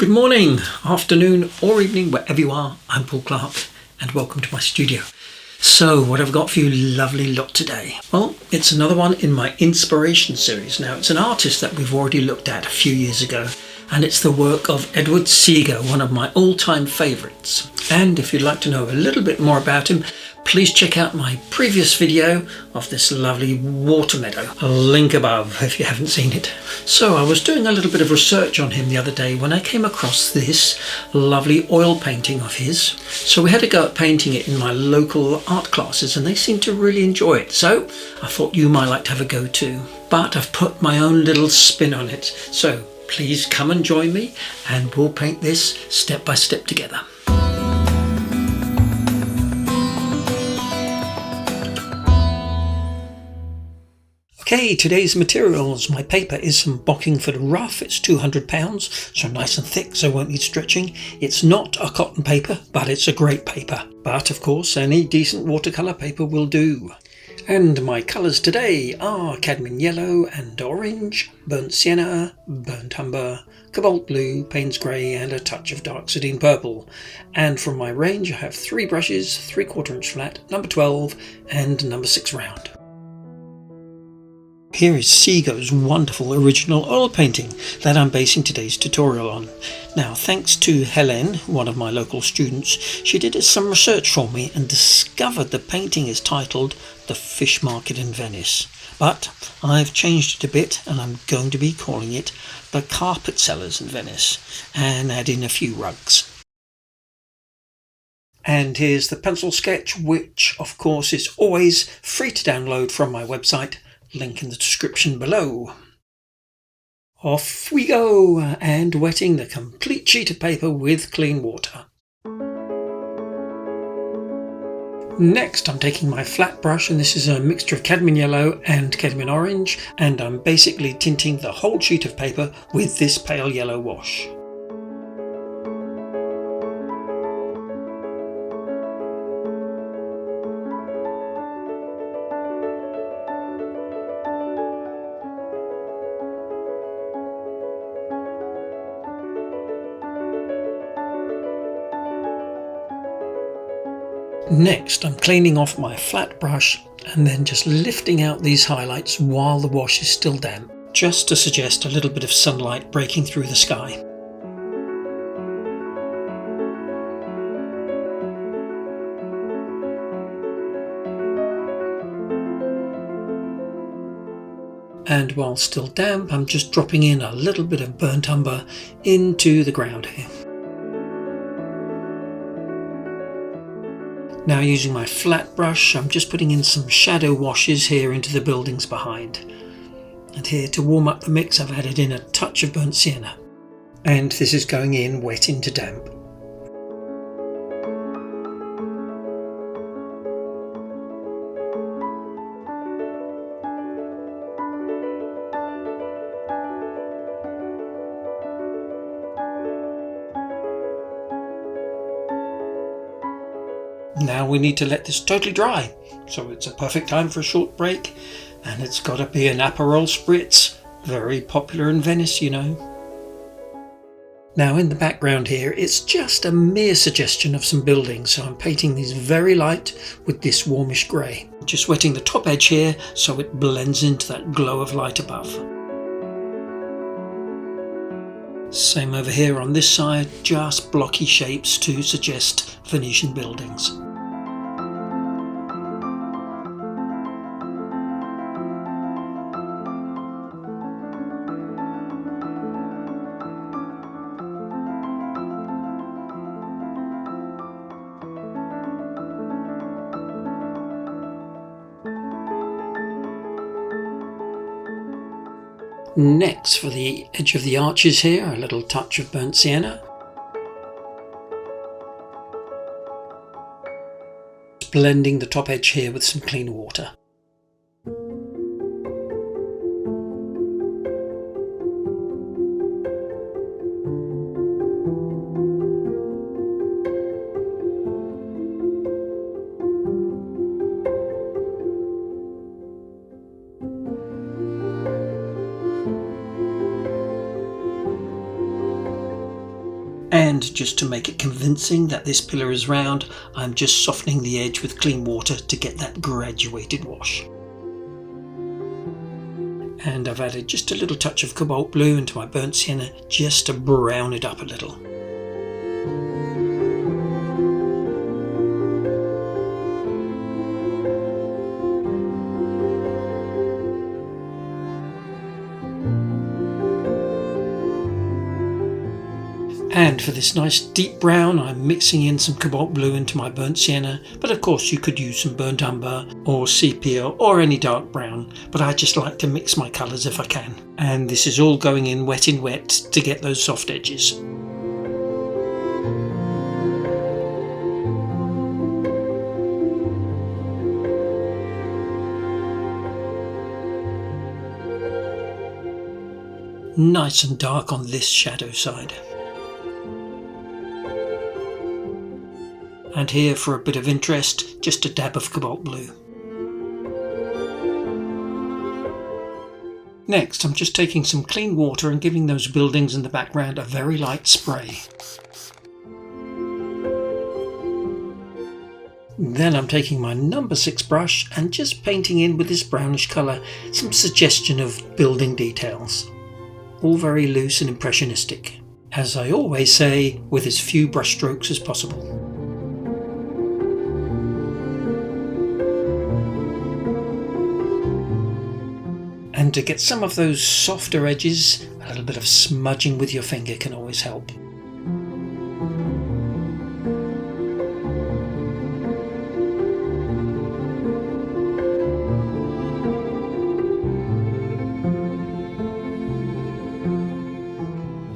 Good morning, afternoon or evening, wherever you are. I'm Paul Clark and welcome to my studio. So what have I got for you lovely lot today? Well, it's another one in my inspiration series. Now it's an artist that we've already looked at a few years ago, and it's the work of Seago, one of my all-time favourites. And if you'd like to know a little bit more about him, please check out my previous video of this lovely water meadow. A link above if you haven't seen it. So I was doing a little bit of research on him the other day when I came across this lovely oil painting of his. So we had a go at painting it in my local art classes and they seemed to really enjoy it. So I thought you might like to have a go too. But I've put my own little spin on it. So please come and join me and we'll paint this step by step together. Okay, today's materials. My paper is some Bockingford rough. It's 200 pounds, so nice and thick, so won't need stretching. It's not a cotton paper, but it's a great paper. But of course, any decent watercolour paper will do. And my colours today are cadmium yellow and orange, burnt sienna, burnt umber, cobalt blue, Payne's grey and a touch of dark Sardine purple. And from my range I have 3 brushes, 3/4 inch flat, number 12 and number 6 round. Here is Seago's wonderful original oil painting that I'm basing today's tutorial on. Now, thanks to Helen, one of my local students, she did some research for me and discovered the painting is titled The Fish Market in Venice. But I've changed it a bit and I'm going to be calling it The Carpet Sellers in Venice and add in a few rugs. And here's the pencil sketch, which of course is always free to download from my website. Link in the description below. Off we go, and wetting the complete sheet of paper with clean water. Next I'm taking my flat brush, and this is a mixture of cadmium yellow and cadmium orange, and I'm basically tinting the whole sheet of paper with this pale yellow wash. Next I'm cleaning off my flat brush and then just lifting out these highlights while the wash is still damp, just to suggest a little bit of sunlight breaking through the sky. And while still damp, I'm just dropping in a little bit of burnt umber into the ground here. Now using my flat brush, I'm just putting in some shadow washes here into the buildings behind. And here to warm up the mix I've added in a touch of burnt sienna. And this is going in wet into damp. Now we need to let this totally dry, so it's a perfect time for a short break, and it's got to be an Aperol Spritz, very popular in Venice, you know. Now in the background here, it's just a mere suggestion of some buildings, so I'm painting these very light with this warmish grey. Just wetting the top edge here so it blends into that glow of light above. Same over here on this side, just blocky shapes to suggest Venetian buildings. Next, for the edge of the arches here, a little touch of burnt sienna. Blending the top edge here with some clean water. And just to make it convincing that this pillar is round, I'm just softening the edge with clean water to get that graduated wash. And I've added just a little touch of cobalt blue into my burnt sienna just to brown it up a little. And for this nice deep brown, I'm mixing in some cobalt blue into my burnt sienna, but of course you could use some burnt umber or sepia or any dark brown, but I just like to mix my colours if I can. And this is all going in wet to get those soft edges. Nice and dark on this shadow side. And here, for a bit of interest, just a dab of cobalt blue. Next, I'm just taking some clean water and giving those buildings in the background a very light spray. Then I'm taking my number 6 brush and just painting in with this brownish colour some suggestion of building details. All very loose and impressionistic. As I always say, with as few brush strokes as possible. And to get some of those softer edges, a little bit of smudging with your finger can always help.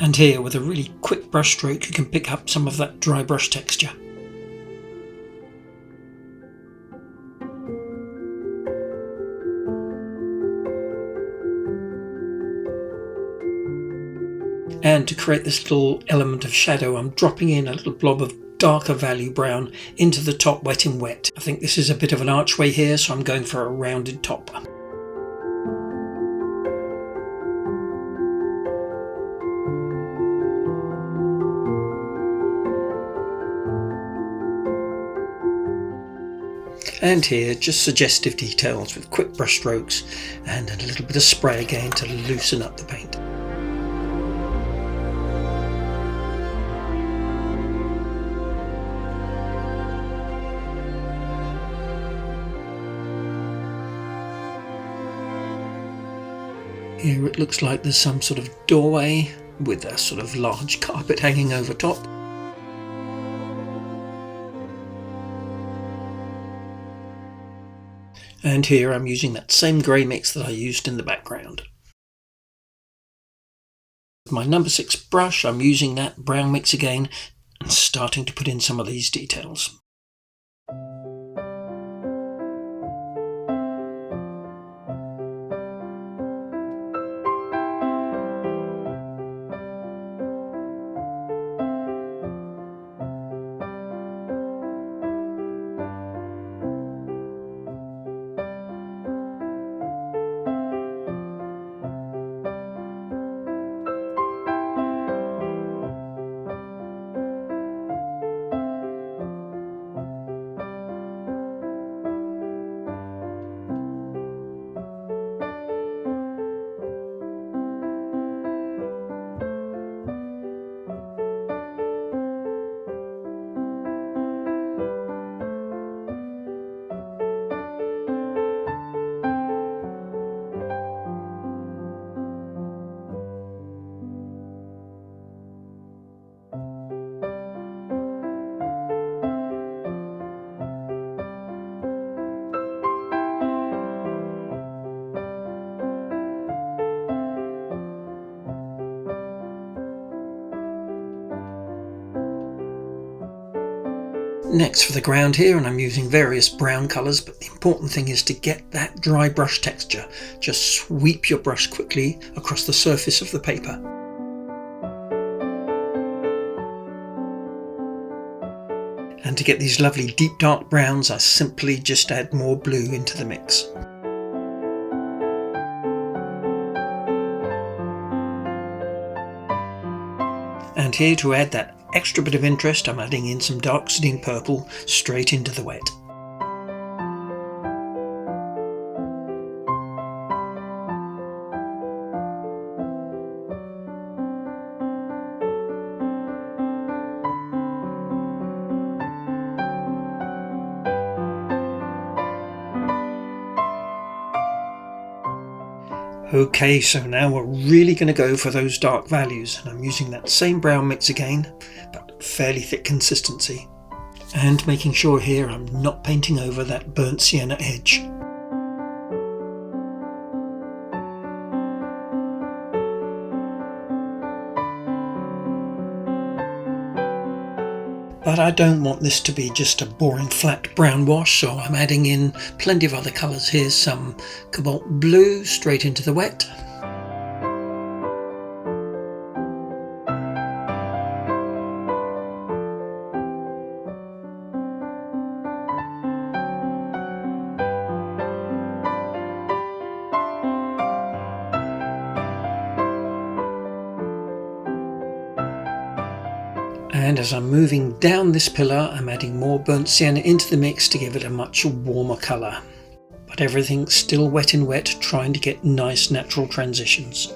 And here, with a really quick brush stroke, you can pick up some of that dry brush texture. And to create this little element of shadow, I'm dropping in a little blob of darker value brown into the top wet in wet. I think this is a bit of an archway here, so I'm going for a rounded top. And here, just suggestive details with quick brush strokes and a little bit of spray again to loosen up the paint. Here it looks like there's some sort of doorway with a sort of large carpet hanging over top. And here I'm using that same grey mix that I used in the background. With my number 6 brush, I'm using that brown mix again and starting to put in some of these details. Next for the ground here, and I'm using various brown colours, but the important thing is to get that dry brush texture. Just sweep your brush quickly across the surface of the paper. And to get these lovely deep dark browns, I simply just add more blue into the mix. And here to add that extra bit of interest, I'm adding in some dark sateen purple straight into the wet. Okay, so now we're really going to go for those dark values, and I'm using that same brown mix again, but fairly thick consistency, and making sure here I'm not painting over that burnt sienna edge. But I don't want this to be just a boring flat brown wash, so I'm adding in plenty of other colours. Here's some cobalt blue straight into the wet. And as I'm moving down this pillar, I'm adding more burnt sienna into the mix to give it a much warmer colour. But everything's still wet in wet, trying to get nice natural transitions.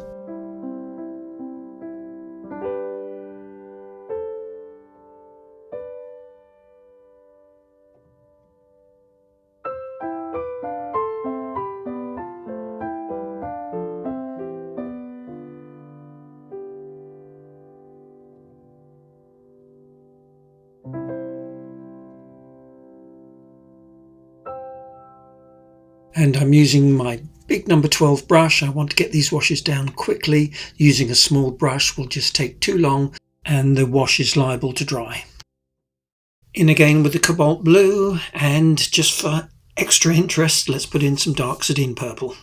And I'm using my big number 12 brush. I want to get these washes down quickly. Using a small brush will just take too long and the wash is liable to dry. In again with the cobalt blue, and just for extra interest, let's put in some dark sateen purple.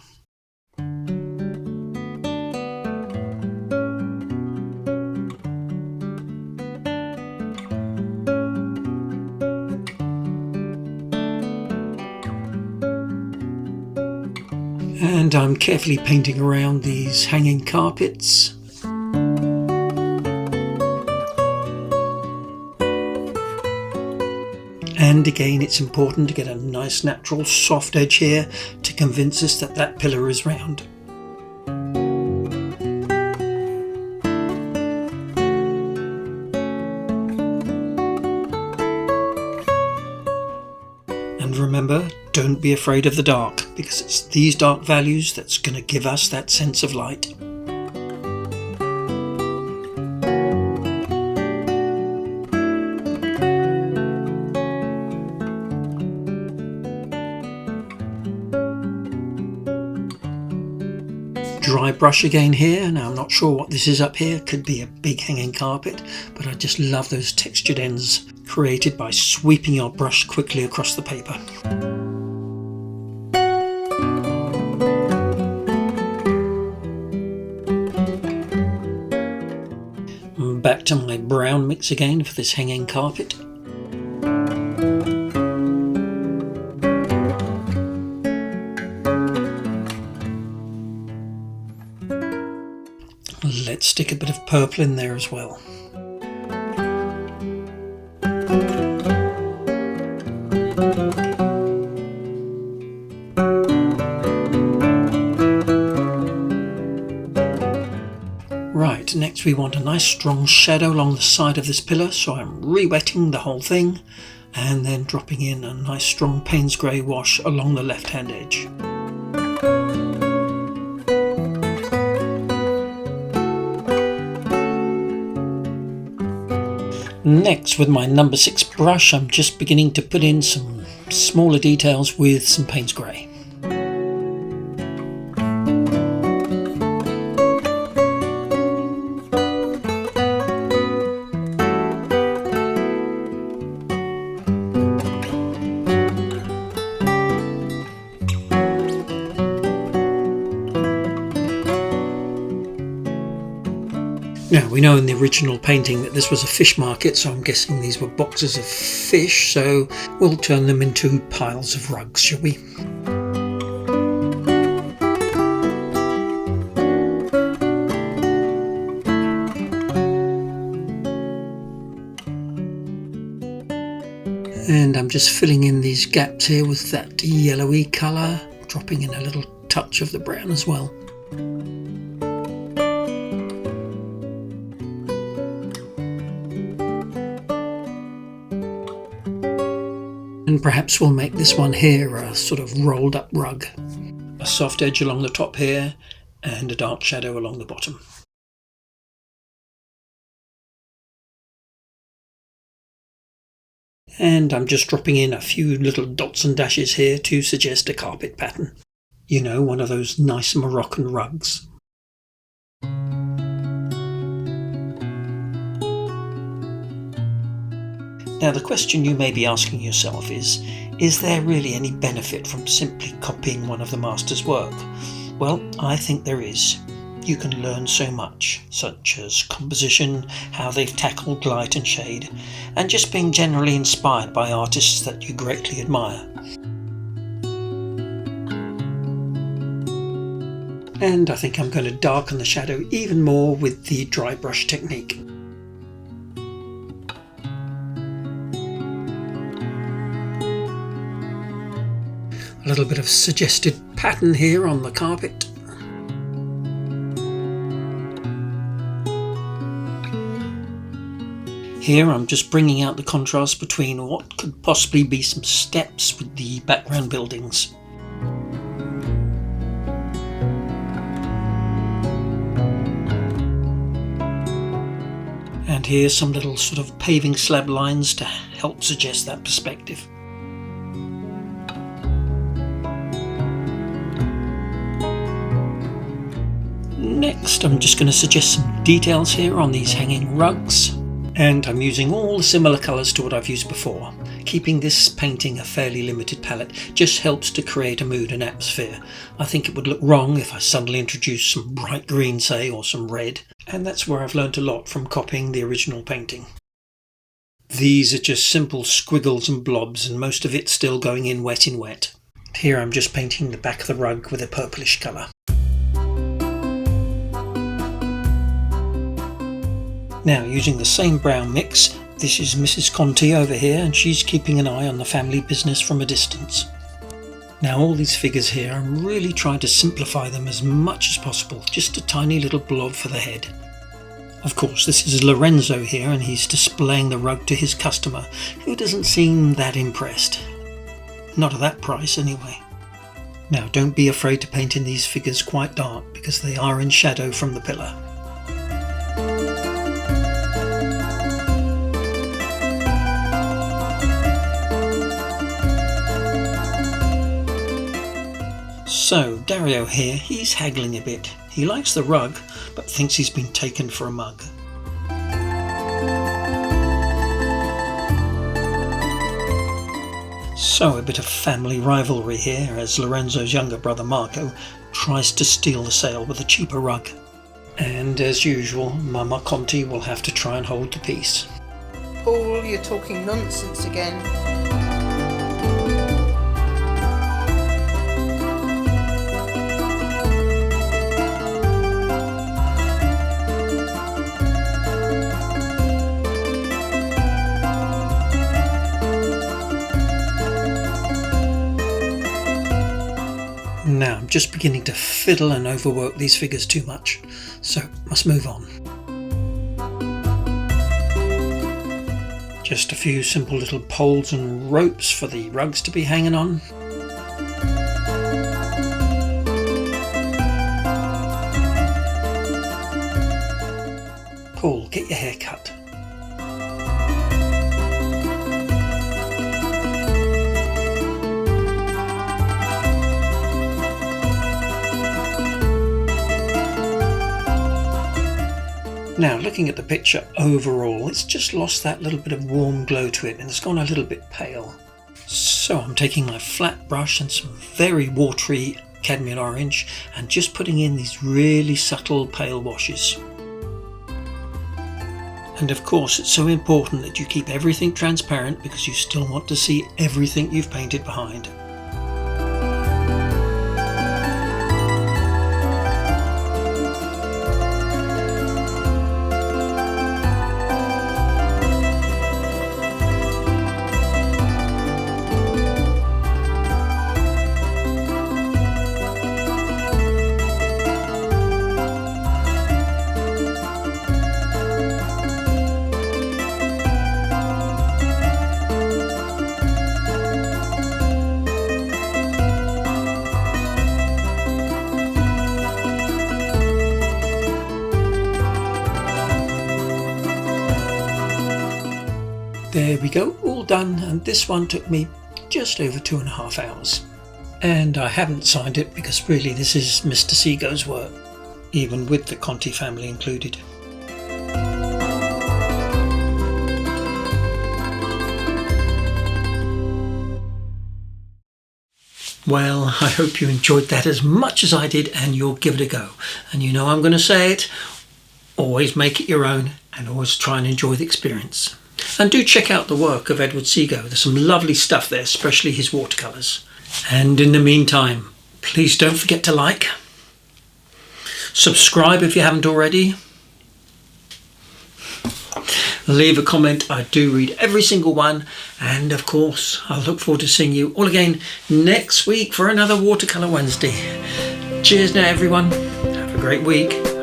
And I'm carefully painting around these hanging carpets. And again, it's important to get a nice natural soft edge here to convince us that that pillar is round. And remember, don't be afraid of the dark, because it's these dark values that's going to give us that sense of light. Dry brush again here. Now I'm not sure what this is up here, could be a big hanging carpet, but I just love those textured ends created by sweeping your brush quickly across the paper. Back to my brown mix again for this hanging carpet. Let's stick a bit of purple in there as well. Right, next we want a nice strong shadow along the side of this pillar, so I'm re-wetting the whole thing and then dropping in a nice strong Payne's grey wash along the left hand edge. Next, with my number 6 brush, I'm just beginning to put in some smaller details with some Payne's grey. Now, we know in the original painting that this was a fish market, so I'm guessing these were boxes of fish, so we'll turn them into piles of rugs, shall we? And I'm just filling in these gaps here with that yellowy colour, dropping in a little touch of the brown as well. And perhaps we'll make this one here a sort of rolled up rug. A soft edge along the top here and a dark shadow along the bottom. And I'm just dropping in a few little dots and dashes here to suggest a carpet pattern. You know, one of those nice Moroccan rugs. Now the question you may be asking yourself is there really any benefit from simply copying one of the master's work? Well, I think there is. You can learn so much, such as composition, how they've tackled light and shade, and just being generally inspired by artists that you greatly admire. And I think I'm going to darken the shadow even more with the dry brush technique. A little bit of suggested pattern here on the carpet. Here I'm just bringing out the contrast between what could possibly be some steps with the background buildings. And here's some little sort of paving slab lines to help suggest that perspective. Next, I'm just going to suggest some details here on these hanging rugs, and I'm using all the similar colours to what I've used before. Keeping this painting a fairly limited palette just helps to create a mood and atmosphere. I think it would look wrong if I suddenly introduced some bright green, say, or some red, and that's where I've learnt a lot from copying the original painting. These are just simple squiggles and blobs, and most of it's still going in wet. Here I'm just painting the back of the rug with a purplish colour. Now, using the same brown mix, this is Mrs. Conti over here, and she's keeping an eye on the family business from a distance. Now, all these figures here, I'm really trying to simplify them as much as possible, just a tiny little blob for the head. Of course, this is Lorenzo here, and he's displaying the rug to his customer, who doesn't seem that impressed. Not at that price, anyway. Now, don't be afraid to paint in these figures quite dark, because they are in shadow from the pillar. So, Dario here, he's haggling a bit. He likes the rug, but thinks he's been taken for a mug. So, a bit of family rivalry here as Lorenzo's younger brother Marco tries to steal the sale with a cheaper rug. And as usual, Mama Conti will have to try and hold the peace. Paul, you're talking nonsense again. Now I'm just beginning to fiddle and overwork these figures too much, so must move on. Just a few simple little poles and ropes for the rugs to be hanging on. Paul, get your hair cut. Now, looking at the picture overall, it's just lost that little bit of warm glow to it and it's gone a little bit pale. So I'm taking my flat brush and some very watery cadmium orange and just putting in these really subtle pale washes. And of course, it's so important that you keep everything transparent because you still want to see everything you've painted behind. There we go, all done, and this one took me just over 2.5 hours. And I haven't signed it because really this is Mr. Seago's work, even with the Conti family included. Well, I hope you enjoyed that as much as I did, and you'll give it a go. And you know I'm going to say it, always make it your own and always try and enjoy the experience. And do check out the work of Edward Seago. There's some lovely stuff there, especially his watercolours. And in the meantime, please don't forget to like, subscribe if you haven't already, leave a comment. I do read every single one, and of course I'll look forward to seeing you all again next week for another Watercolour Wednesday. Cheers now everyone, have a great week.